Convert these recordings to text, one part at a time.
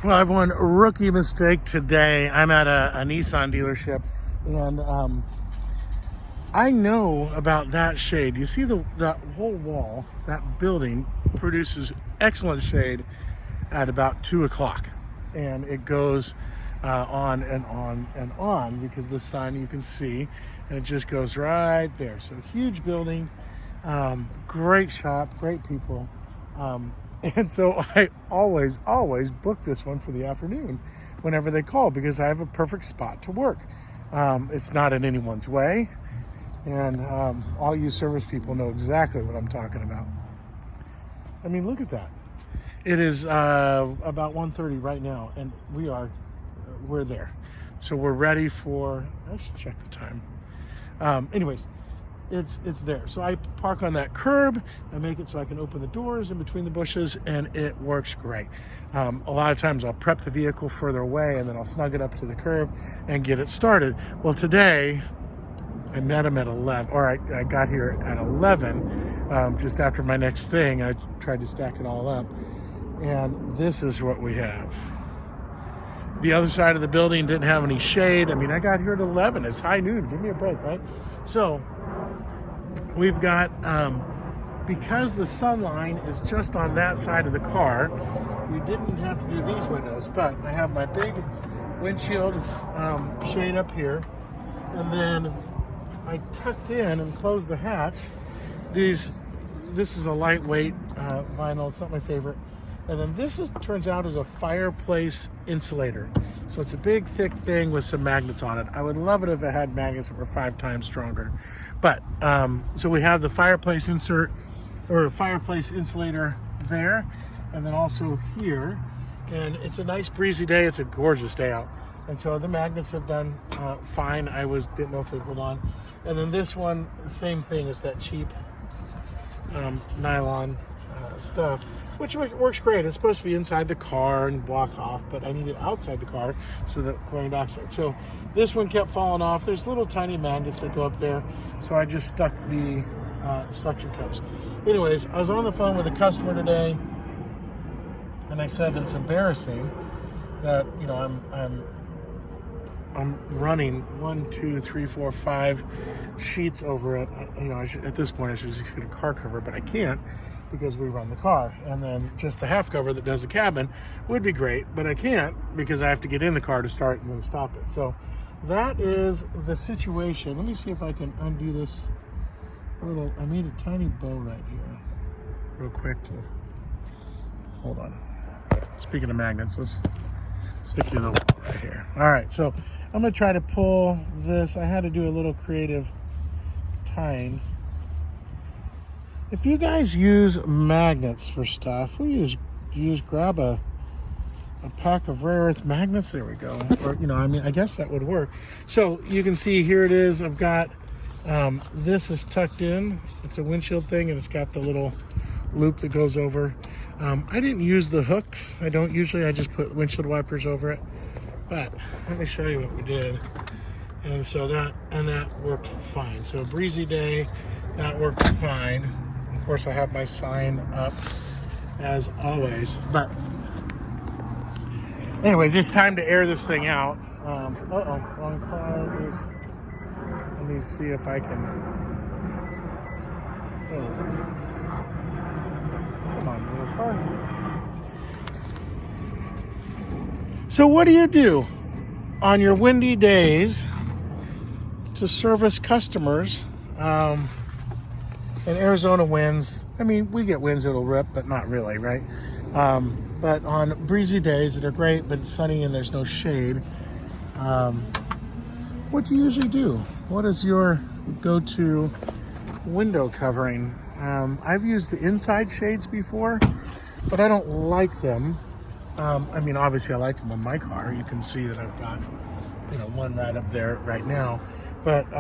Well, I have one rookie mistake today. I'm at a Nissan dealership, and I know about that shade. You see that whole wall, that building produces excellent shade at about 2 o'clock, and it goes on and on and on because the sun, you can see, and it just goes right there. So huge building, great shop, great people. And so I always book this one for the afternoon whenever they call because I have a perfect spot to work. It's not in anyone's way. And all you service people know exactly what I'm talking about. I mean, look at that. It is about 1:30 right now, and we're there. So we're ready for, I should check the time. Anyways, it's there. So I park on that curb. I make it so I can open the doors in between the bushes, and it works great. A lot of times I'll prep the vehicle further away, and then I'll snug it up to the curb and get it started. Well, today I met him at 11, or I got here at 11, just after my next thing. I tried to stack it all up, and this is what we have. The other side of the building didn't have any shade. I mean, I got here at 11. It's high noon. Give me a break, right? So we've got, because the sun line is just on that side of the car, we didn't have to do these windows, but I have my big windshield shade up here, and then I tucked in and closed the hatch. This is a lightweight vinyl. It's not my favorite. And then this turns out as a fireplace insulator. So it's a big, thick thing with some magnets on it. I would love it if it had magnets that were 5 times stronger. But, so we have the fireplace insert, or fireplace insulator there, and then also here. And it's a nice breezy day. It's a gorgeous day out. And so the magnets have done fine. Didn't know if they pulled on. And then this one, same thing as that cheap nylon stuff, which works great. It's supposed to be inside the car and block off, but I need it outside the car so that chlorine dioxide. So this one kept falling off. There's little tiny magnets that go up there. So I just stuck the suction cups. Anyways, I was on the phone with a customer today, and I said that it's embarrassing that, you know, I'm running 1, 2, 3, 4, 5 sheets over it. You know, at this point I should just get a car cover, but I can't because we run the car. And then just the half cover that does the cabin would be great, but I can't because I have to get in the car to start and then stop it. So that is the situation. Let me see if I can undo this I made a tiny bow right here real quick to hold on. Speaking of magnets, let's stick you the wall right here. All right, so I'm gonna try to pull this. I had to do a little creative tying. If you guys use magnets for stuff, you just grab a pack of rare earth magnets. There we go. Or, you know, I mean, I guess that would work. So you can see here it is. I've got, this is tucked in. It's a windshield thing, and it's got the little loop that goes over. I didn't use the hooks. I don't usually. I just put windshield wipers over it. But let me show you what we did. And so that worked fine. So a breezy day, that worked fine. Of course, I have my sign up as always. But anyways, it's time to air this thing out. Wrong car. Let me see if I can. Come on, little car. So what do you do on your windy days to service customers? In Arizona winds, I mean, we get winds that'll rip, but not really, right? But on breezy days that are great, but it's sunny and there's no shade, what do you usually do? What is your go-to window covering? I've used the inside shades before, but I don't like them. I mean, obviously I like them on my car. You can see that I've got, you know, one right up there right now. But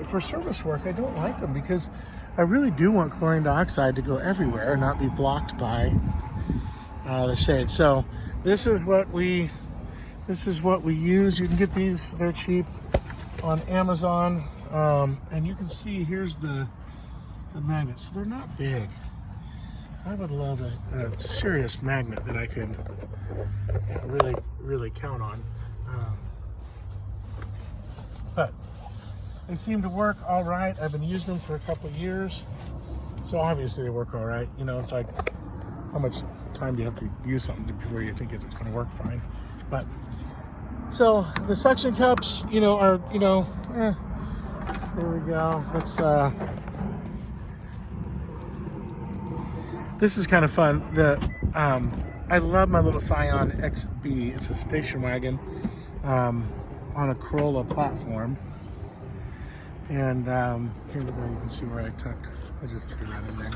for service work, I don't like them because I really do want chlorine dioxide to go everywhere and not be blocked by the shade. So this is what we use. You can get these, they're cheap on Amazon. And you can see here's the magnets. They're not big. I would love a serious magnet that I could really, really count on. But they seem to work all right. I've been using them for a couple of years. So obviously they work all right. You know, it's like, how much time do you have to use something before you think it's going to work fine? But, so the suction cups, you know, are, you know, there we go. Let's, this is kind of fun. I love my little Scion XB. It's a station wagon on a Corolla platform. And here we go. You can see where I tucked. I just threw that in there.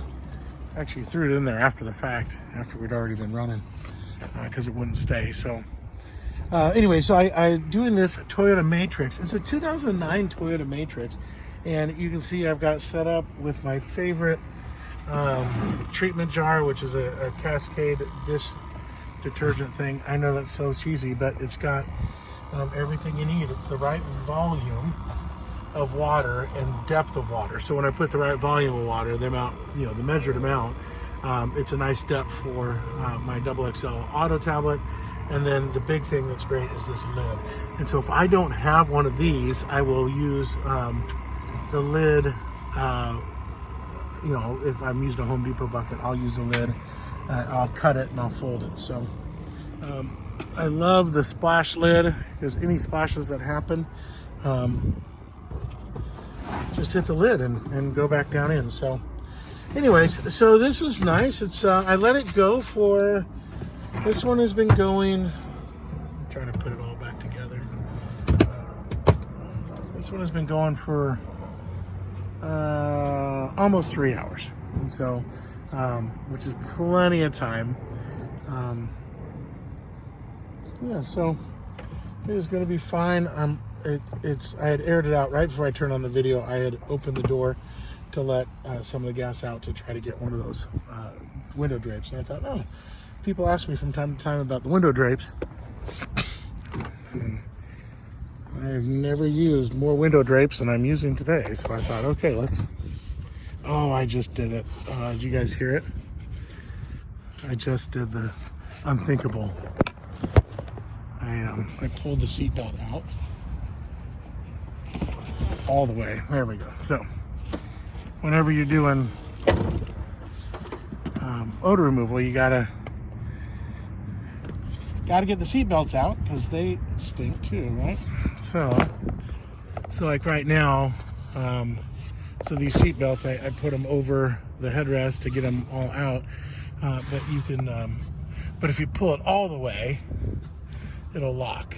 Actually threw it in there after the fact, after we'd already been running, because it wouldn't stay. So anyway, so I doing this Toyota Matrix. It's a 2009 Toyota Matrix, and you can see I've got it set up with my favorite treatment jar, which is a Cascade dish detergent thing. I know that's so cheesy, but it's got everything you need. It's the right volume of water and depth of water. So when I put the right volume of water, the amount, you know, the measured amount, it's a nice depth for my XXL auto tablet. And then the big thing that's great is this lid. And so if I don't have one of these, I will use the lid. You know, if I'm using a Home Depot bucket, I'll use the lid. I'll cut it and I'll fold it. So I love the splash lid, because any splashes that happen, just hit the lid and go back down in. So anyways, so this is nice. It's I let it go for, this one has been going, I'm trying to put it all back together. This one has been going for almost 3 hours. And so, which is plenty of time. Yeah, so it is going to be fine. I had aired it out right before I turned on the video. I had opened the door to let some of the gas out to try to get one of those window drapes. And I thought, oh, people ask me from time to time about the window drapes. And I've never used more window drapes than I'm using today. So I thought, okay, let's, oh, I just did it. Did you guys hear it? I just did the unthinkable. I pulled the seatbelt out all the way. There we go. So whenever you're doing odor removal, you gotta get the seat belts out, because they stink too, right? So like right now, so these seat belts, I put them over the headrest to get them all out, but you can but if you pull it all the way, it'll lock,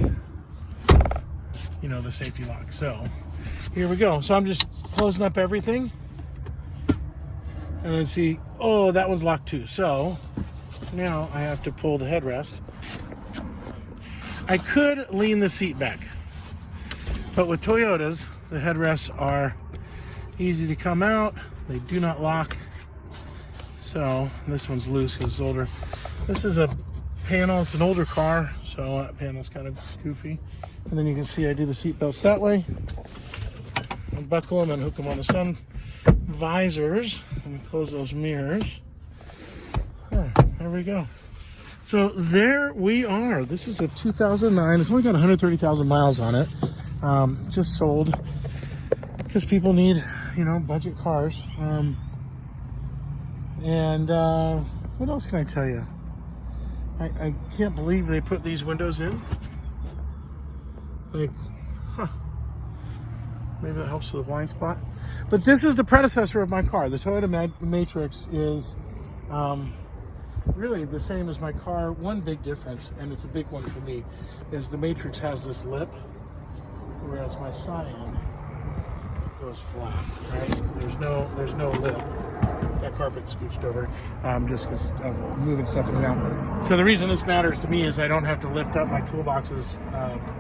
you know, the safety lock. So here we go. So I'm just closing up everything, and then see, oh, that one's locked too. So now I have to pull the headrest. I could lean the seat back, but with Toyotas, the headrests are easy to come out. They do not lock. So this one's loose because it's older. This is a panel, it's an older car, so that panel's kind of goofy. And then you can see I do the seat belts that way. Unbuckle them and hook them on the sun visors, and close those mirrors. There we go. So there we are. This is a 2009. It's only got 130,000 miles on it. Just sold because people need, you know, budget cars. What else can I tell you? I can't believe they put these windows in. Like, maybe that helps with the blind spot. But this is the predecessor of my car. The Toyota Matrix is really the same as my car. One big difference, and it's a big one for me, is the Matrix has this lip, whereas my Scion goes flat, right? There's no lip. That carpet scooched over, just because of moving stuff in and out. So the reason this matters to me is I don't have to lift up my toolboxes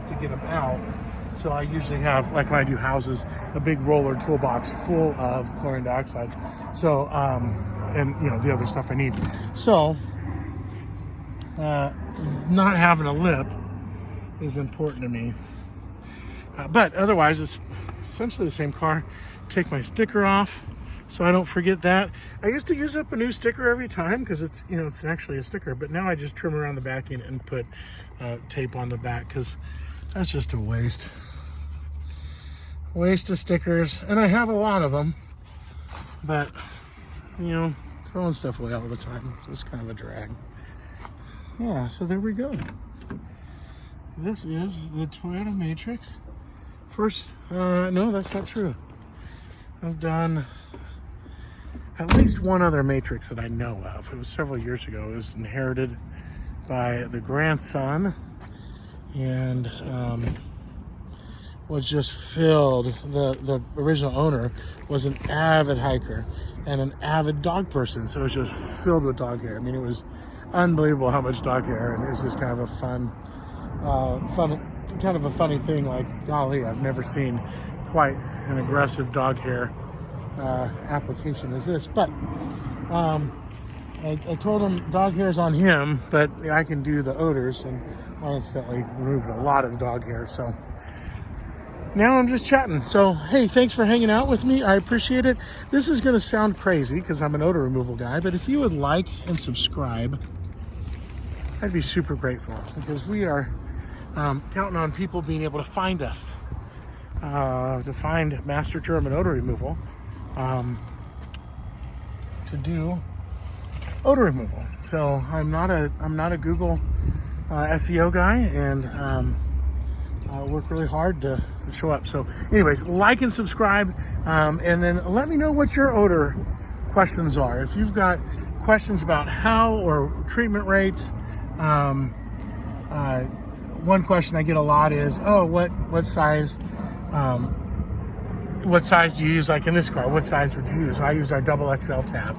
to get them out. So I usually have, like when I do houses, a big roller toolbox full of chlorine dioxide. So, and you know, the other stuff I need. So, not having a lip is important to me. But otherwise, it's essentially the same car. Take my sticker off, so I don't forget that. I used to use up a new sticker every time because it's, you know, it's actually a sticker, but now I just trim around the back end and put tape on the back because that's just a waste of stickers. And I have a lot of them, but, you know, throwing stuff away all the time, so it's kind of a drag. Yeah, so there we go. This is the Toyota Matrix. First, no, that's not true. I've done at least one other Matrix that I know of. It was several years ago. It was inherited by the grandson and was just filled. The original owner was an avid hiker and an avid dog person, so it was just filled with dog hair. I mean, it was unbelievable how much dog hair, and it was just kind of a funny thing. Like, golly, I've never seen quite an aggressive dog hair application as this. But I told him dog hair is on him, but I can do the odors, and I instantly removed a lot of the dog hair. So now I'm just chatting. So, hey, thanks for hanging out with me. I appreciate it. This is going to sound crazy because I'm an odor removal guy, but if you would like and subscribe, I'd be super grateful, because we are counting on people being able to find us, to find Master German Odor Removal, to do odor removal. So I'm not a Google SEO guy, and I work really hard to show up. So anyways, like and subscribe, and then let me know what your odor questions are. If you've got questions about how or treatment rates, one question I get a lot is, oh, what size do you use? Like in this car, what size would you use? I use our XXL tab.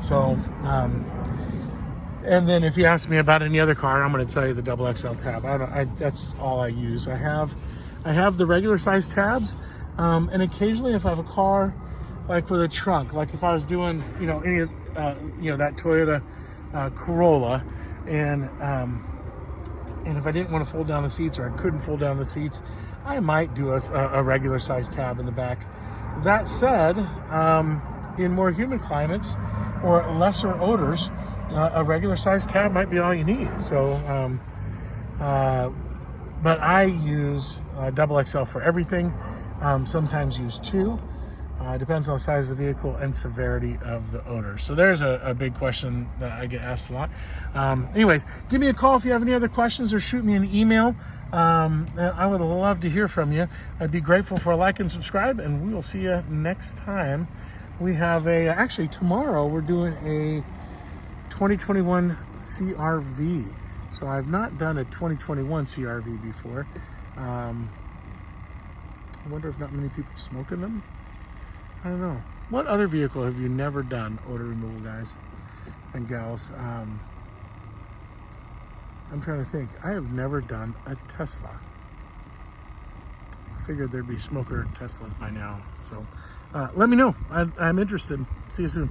So, and then if you ask me about any other car, I'm going to tell you the XXL tab. That's all I use. I have the regular size tabs, and occasionally if I have a car like with a trunk, like if I was doing, you know, any of, that Toyota Corolla, and if I didn't want to fold down the seats, or I couldn't fold down the seats, I might do a regular size tab in the back. That said, in more humid climates or lesser odors, a regular size tab might be all you need. So, but I use XXL for everything. Sometimes use 2. Depends on the size of the vehicle and severity of the odor. So there's a big question that I get asked a lot. Anyways, give me a call if you have any other questions, or shoot me an email. I would love to hear from you. I'd be grateful for a like and subscribe, and we will see you next time. We have actually tomorrow we're doing a 2021 CRV. So I've not done a 2021 CRV before. I wonder if not many people smoke in them. I don't know. What other vehicle have you never done odor removal, guys and gals? I'm trying to think. I have never done a Tesla. Figured there'd be smoker Teslas by now. So let me know. I'm interested. See you soon.